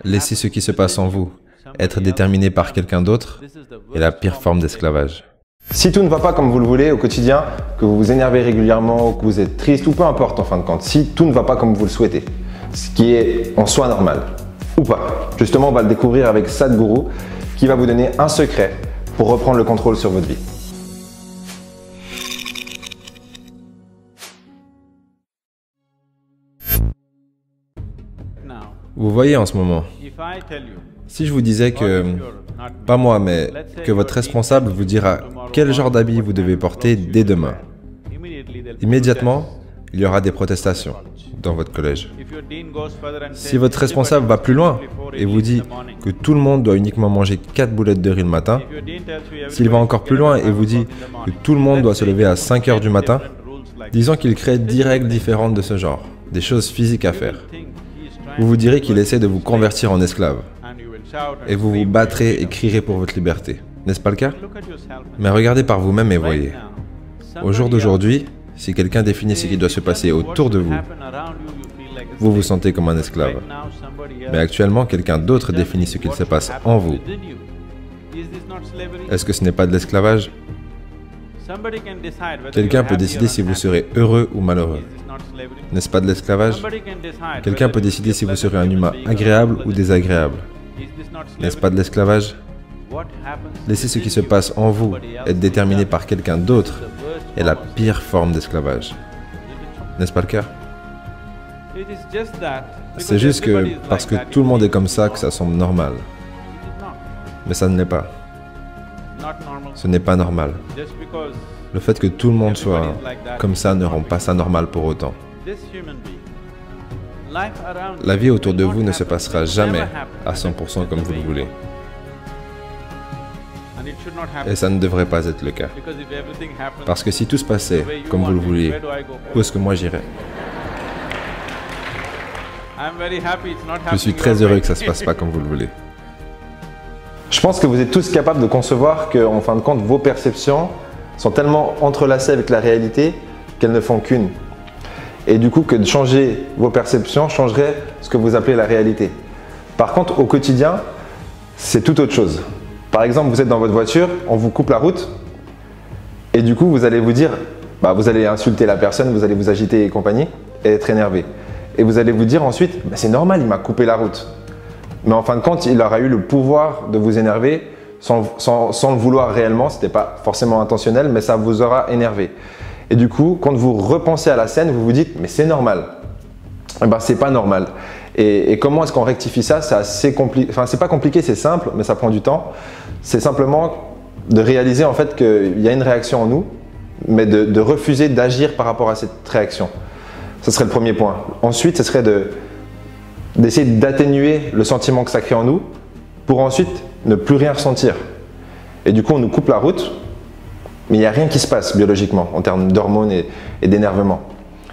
Laissez ce qui se passe en vous être déterminé par quelqu'un d'autre est la pire forme d'esclavage. Si tout ne va pas comme vous le voulez au quotidien, que vous vous énervez régulièrement, que vous êtes triste ou peu importe en fin de compte, si tout ne va pas comme vous le souhaitez, ce qui est en soi normal ou pas, justement on va le découvrir avec Sadhguru qui va vous donner un secret pour reprendre le contrôle sur votre vie. Vous voyez en ce moment, si je vous disais que, pas moi, mais que votre responsable vous dira quel genre d'habit vous devez porter dès demain, immédiatement, il y aura des protestations dans votre collège. Si votre responsable va plus loin et vous dit que tout le monde doit uniquement manger 4 boulettes de riz le matin, s'il va encore plus loin et vous dit que tout le monde doit se lever à 5 heures du matin, disons qu'il crée 10 règles différentes de ce genre, des choses physiques à faire. Vous vous direz qu'il essaie de vous convertir en esclave. Et vous vous battrez et crierez pour votre liberté. N'est-ce pas le cas? Mais regardez par vous-même et voyez. Au jour d'aujourd'hui, si quelqu'un définit ce qui doit se passer autour de vous, vous vous sentez comme un esclave. Mais actuellement, quelqu'un d'autre définit ce qu'il se passe en vous. Est-ce que ce n'est pas de l'esclavage? Quelqu'un peut décider si vous serez heureux ou malheureux. N'est-ce pas de l'esclavage? Quelqu'un peut décider si vous serez un humain agréable ou désagréable. N'est-ce pas de l'esclavage? Laisser ce qui se passe en vous être déterminé par quelqu'un d'autre est la pire forme d'esclavage. N'est-ce pas le cas? C'est juste que parce que tout le monde est comme ça que ça semble normal. Mais ça ne l'est pas. Ce n'est pas normal. Le fait que tout le monde soit comme ça ne rend pas ça normal pour autant. La vie autour de vous ne se passera jamais à 100% comme vous le voulez. Et ça ne devrait pas être le cas. Parce que si tout se passait comme vous le vouliez, où est-ce que moi j'irais? Je suis très heureux que ça ne se passe pas comme vous le voulez. Je pense que vous êtes tous capables de concevoir que, en fin de compte, vos perceptions sont tellement entrelacées avec la réalité qu'elles ne font qu'une. Et du coup, que de changer vos perceptions changerait ce que vous appelez la réalité. Par contre, au quotidien, c'est tout autre chose. Par exemple, vous êtes dans votre voiture, on vous coupe la route, et du coup, vous allez vous dire, vous allez insulter la personne, vous allez vous agiter et compagnie, et être énervé. Et vous allez vous dire ensuite, c'est normal, il m'a coupé la route. Mais en fin de compte, il aura eu le pouvoir de vous énerver sans le vouloir réellement, ce n'était pas forcément intentionnel, mais ça vous aura énervé. Et du coup, quand vous repensez à la scène, vous vous dites, mais c'est normal. Eh ben, c'est pas normal. Et comment est-ce qu'on rectifie ça? C'est assez compliqué. Enfin, c'est pas compliqué, c'est simple, mais ça prend du temps. C'est simplement de réaliser en fait qu'il y a une réaction en nous, mais de refuser d'agir par rapport à cette réaction. Ce serait le premier point. Ensuite, ce serait d'essayer d'atténuer le sentiment que ça crée en nous pour ensuite ne plus rien ressentir. Et du coup, on nous coupe la route, mais il n'y a rien qui se passe biologiquement en termes d'hormones et d'énervement.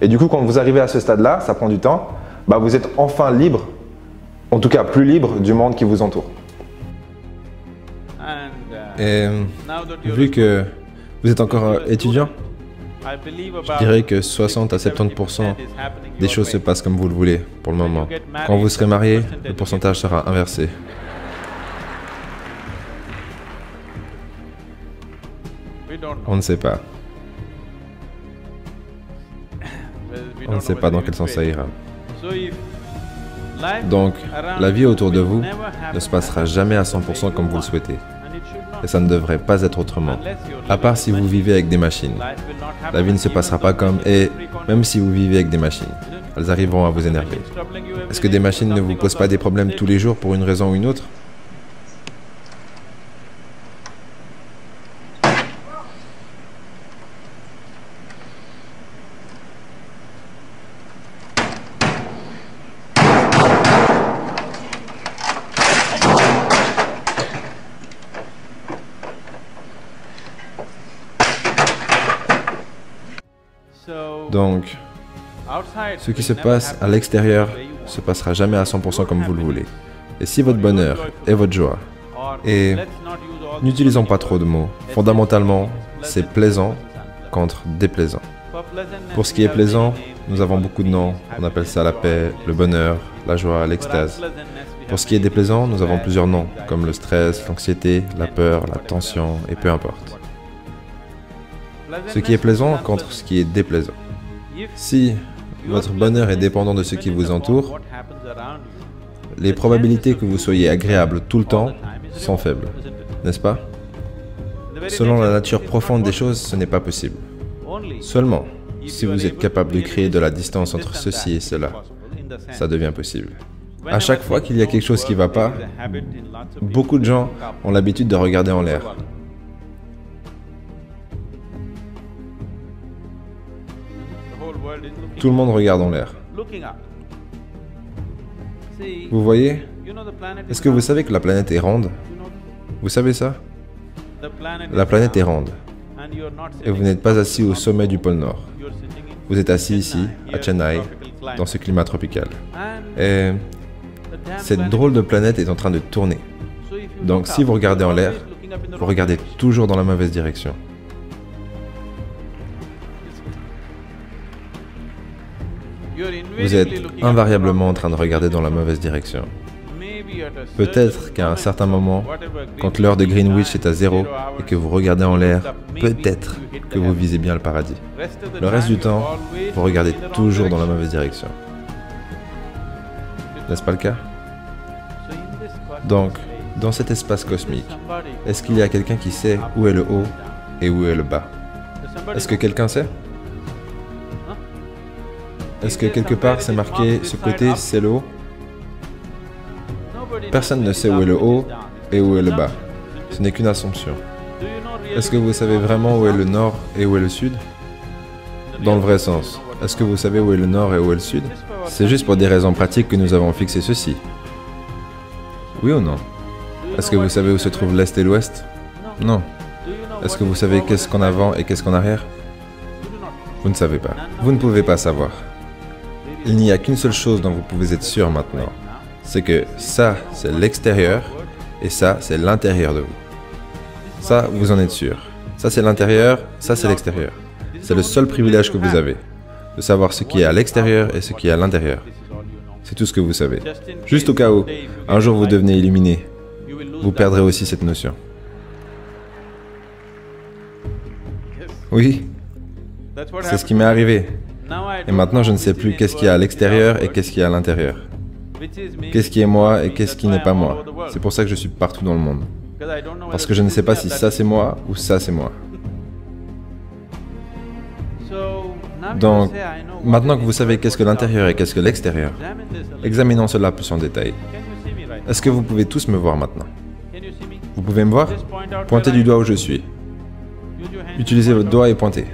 Et du coup, quand vous arrivez à ce stade-là, ça prend du temps, vous êtes enfin libre, en tout cas plus libre du monde qui vous entoure. Et vu que vous êtes encore étudiant, je dirais que 60 à 70% des choses se passent comme vous le voulez pour le moment. Quand vous serez marié, le pourcentage sera inversé. On ne sait pas. On ne sait pas dans quel sens ça ira. Donc, la vie autour de vous ne se passera jamais à 100% comme vous le souhaitez. Et ça ne devrait pas être autrement. À part si vous vivez avec des machines. La vie ne se passera pas comme... Et même si vous vivez avec des machines, elles arriveront à vous énerver. Est-ce que des machines ne vous posent pas des problèmes tous les jours pour une raison ou une autre? Donc, ce qui se passe à l'extérieur se passera jamais à 100% comme vous le voulez. Et si votre bonheur est votre joie, et n'utilisons pas trop de mots, fondamentalement, c'est plaisant contre déplaisant. Pour ce qui est plaisant, nous avons beaucoup de noms, on appelle ça la paix, le bonheur, la joie, l'extase. Pour ce qui est déplaisant, nous avons plusieurs noms, comme le stress, l'anxiété, la peur, la tension, et peu importe. Ce qui est plaisant contre ce qui est déplaisant. Si votre bonheur est dépendant de ce qui vous entoure, les probabilités que vous soyez agréable tout le temps sont faibles, n'est-ce pas? Selon la nature profonde des choses, ce n'est pas possible. Seulement, si vous êtes capable de créer de la distance entre ceci et cela, ça devient possible. À chaque fois qu'il y a quelque chose qui ne va pas, beaucoup de gens ont l'habitude de regarder en l'air. Tout le monde regarde en l'air. Vous voyez? Est-ce que vous savez que la planète est ronde? Vous savez ça? La planète est ronde. Et vous n'êtes pas assis au sommet du pôle Nord. Vous êtes assis ici, à Chennai, dans ce climat tropical. Et cette drôle de planète est en train de tourner. Donc si vous regardez en l'air, vous regardez toujours dans la mauvaise direction. Vous êtes invariablement en train de regarder dans la mauvaise direction. Peut-être qu'à un certain moment, quand l'heure de Greenwich est à 0 et que vous regardez en l'air, peut-être que vous visez bien le paradis. Le reste du temps, vous regardez toujours dans la mauvaise direction. N'est-ce pas le cas? Donc, dans cet espace cosmique, est-ce qu'il y a quelqu'un qui sait où est le haut et où est le bas? Est-ce que quelqu'un sait? Est-ce que quelque part c'est marqué ce côté c'est le haut? Personne ne sait où est le haut et où est le bas. Ce n'est qu'une assumption. Est-ce que vous savez vraiment où est le nord et où est le sud? Dans le vrai sens, est-ce que vous savez où est le nord et où est le sud? C'est juste pour des raisons pratiques que nous avons fixé ceci. Oui ou non? Est-ce que vous savez où se trouvent l'est et l'ouest? Non. Est-ce que vous savez qu'est-ce qu'en avant et qu'est-ce qu'en arrière? Vous ne savez pas. Vous ne pouvez pas savoir. Il n'y a qu'une seule chose dont vous pouvez être sûr maintenant. C'est que ça, c'est l'extérieur, et ça, c'est l'intérieur de vous. Ça, vous en êtes sûr. Ça, c'est l'intérieur, ça, c'est l'extérieur. C'est le seul privilège que vous avez, de savoir ce qui est à l'extérieur et ce qui est à l'intérieur. C'est tout ce que vous savez. Juste au cas où, un jour vous devenez illuminé, vous perdrez aussi cette notion. Oui, c'est ce qui m'est arrivé. Et maintenant, je ne sais plus qu'est-ce qui est à l'extérieur et qu'est-ce qui est à l'intérieur. Qu'est-ce qui est moi et qu'est-ce qui n'est pas moi. C'est pour ça que je suis partout dans le monde. Parce que je ne sais pas si ça c'est moi ou ça c'est moi. Donc, maintenant que vous savez qu'est-ce que l'intérieur et qu'est-ce que l'extérieur, examinons cela plus en détail. Est-ce que vous pouvez tous me voir maintenant? Vous pouvez me voir? Pointez du doigt où je suis. Utilisez votre doigt et pointez.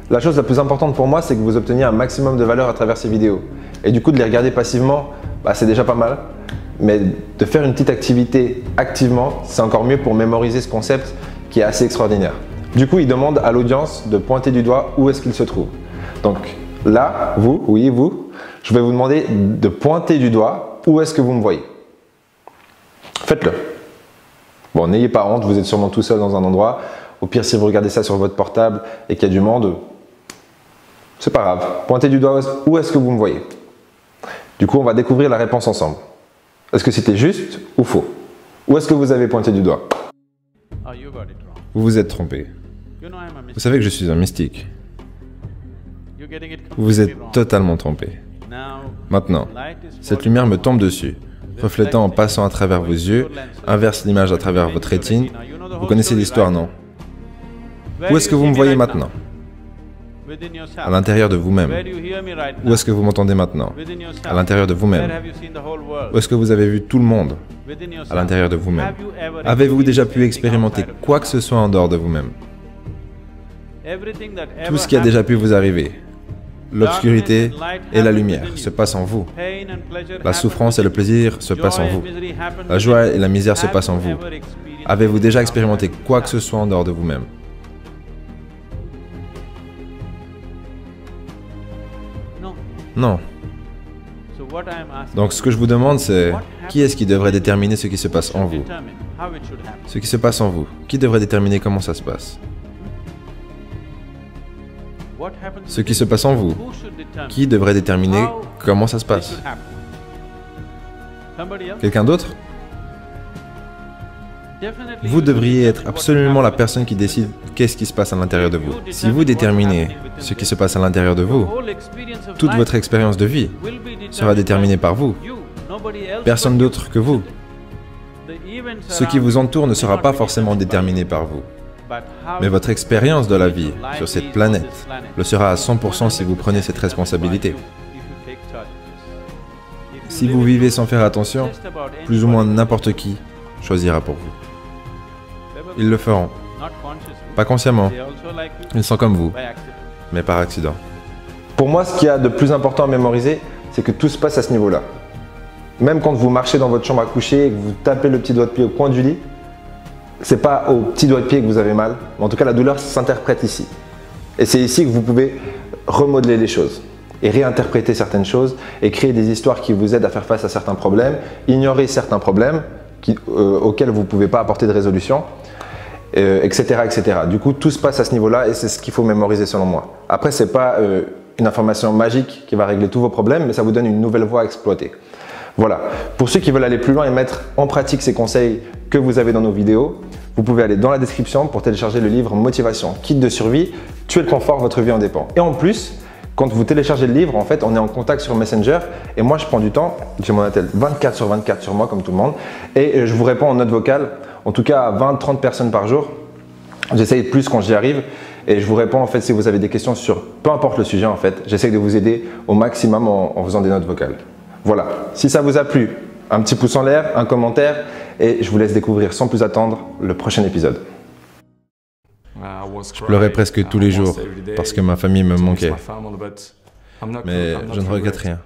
La chose la plus importante pour moi, c'est que vous obteniez un maximum de valeur à travers ces vidéos. Et du coup, de les regarder passivement, c'est déjà pas mal. Mais de faire une petite activité activement, c'est encore mieux pour mémoriser ce concept qui est assez extraordinaire. Du coup, il demande à l'audience de pointer du doigt où est-ce qu'il se trouve. Donc là, vous, oui, vous, je vais vous demander de pointer du doigt où est-ce que vous me voyez. Faites-le. Bon, n'ayez pas honte, vous êtes sûrement tout seul dans un endroit. Au pire, si vous regardez ça sur votre portable et qu'il y a du monde, c'est pas grave. Pointez du doigt où est-ce que vous me voyez. Du coup, on va découvrir la réponse ensemble. Est-ce que c'était juste ou faux? Où est-ce que vous avez pointé du doigt? Vous vous êtes trompé. Vous savez que je suis un mystique. Vous vous êtes totalement trompé. Maintenant, cette lumière me tombe dessus, reflétant en passant à travers vos yeux, inverse l'image à travers votre rétine. Vous connaissez l'histoire, non? Où est-ce que vous me voyez maintenant? À l'intérieur de vous-même. Où est-ce que vous m'entendez maintenant? À l'intérieur de vous-même. Où est-ce que vous avez vu tout le monde? À l'intérieur de vous-même. Avez-vous déjà pu expérimenter quoi que ce soit en dehors de vous-même? Tout ce qui a déjà pu vous arriver, l'obscurité et la lumière, se passe en vous. La souffrance et le plaisir se passent en vous. La joie et la misère se passent en vous. Avez-vous déjà expérimenté quoi que ce soit en dehors de vous-même? Non. Donc ce que je vous demande, c'est qui est-ce qui devrait déterminer ce qui se passe en vous? Ce qui se passe en vous. Qui devrait déterminer comment ça se passe? Ce qui se passe en vous. Qui devrait déterminer comment ça se passe? Quelqu'un d'autre? Vous devriez être absolument la personne qui décide qu'est-ce qui se passe à l'intérieur de vous. Si vous déterminez ce qui se passe à l'intérieur de vous, toute votre expérience de vie sera déterminée par vous. Personne d'autre que vous. Ce qui vous entoure ne sera pas forcément déterminé par vous. Mais votre expérience de la vie sur cette planète le sera à 100% si vous prenez cette responsabilité. Si vous vivez sans faire attention, plus ou moins n'importe qui choisira pour vous. Ils le feront. Pas consciemment. Ils sont comme vous, mais par accident. Pour moi, ce qu'il y a de plus important à mémoriser, c'est que tout se passe à ce niveau-là. Même quand vous marchez dans votre chambre à coucher et que vous tapez le petit doigt de pied au coin du lit, c'est pas au petit doigt de pied que vous avez mal, mais en tout cas la douleur s'interprète ici. Et c'est ici que vous pouvez remodeler les choses et réinterpréter certaines choses et créer des histoires qui vous aident à faire face à certains problèmes, ignorer certains problèmes auxquels vous ne pouvez pas apporter de résolution, etc., etc. Du coup, tout se passe à ce niveau-là et c'est ce qu'il faut mémoriser selon moi. Après, ce n'est pas une information magique qui va régler tous vos problèmes, mais ça vous donne une nouvelle voie à exploiter. Voilà. Pour ceux qui veulent aller plus loin et mettre en pratique ces conseils que vous avez dans nos vidéos, vous pouvez aller dans la description pour télécharger le livre Motivation, kit de survie, tuer le confort, votre vie en dépend. Et en plus, quand vous téléchargez le livre, en fait, on est en contact sur Messenger et moi, je prends du temps, j'ai mon attel 24/24 sur moi comme tout le monde et je vous réponds en note vocale, en tout cas à 20-30 personnes par jour. J'essaye de plus quand j'y arrive et je vous réponds en fait si vous avez des questions sur peu importe le sujet en fait. J'essaye de vous aider au maximum en faisant des notes vocales. Voilà, si ça vous a plu, un petit pouce en l'air, un commentaire et je vous laisse découvrir sans plus attendre le prochain épisode. Je pleurais presque tous les jours parce que ma famille me manquait. Mais je ne regrette rien.